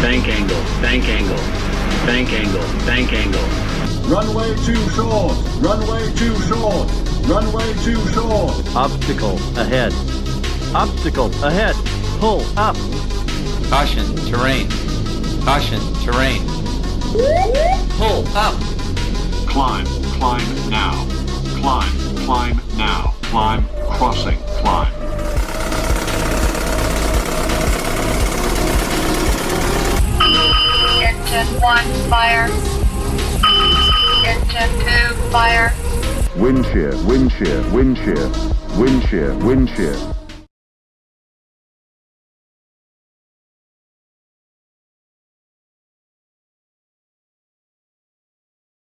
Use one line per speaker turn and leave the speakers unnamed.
Bank angle, bank angle, bank angle, bank angle.
Runway too short, runway too short, runway too short.
Obstacle ahead. Obstacle ahead. Pull up.
Caution, terrain. Caution, terrain. Pull up.
Climb, climb now. Climb, climb now. Climb, crossing, climb.
Engine 1, fire. Engine 2, fire.
Wind shear, wind shear, wind shear, wind shear, wind shear.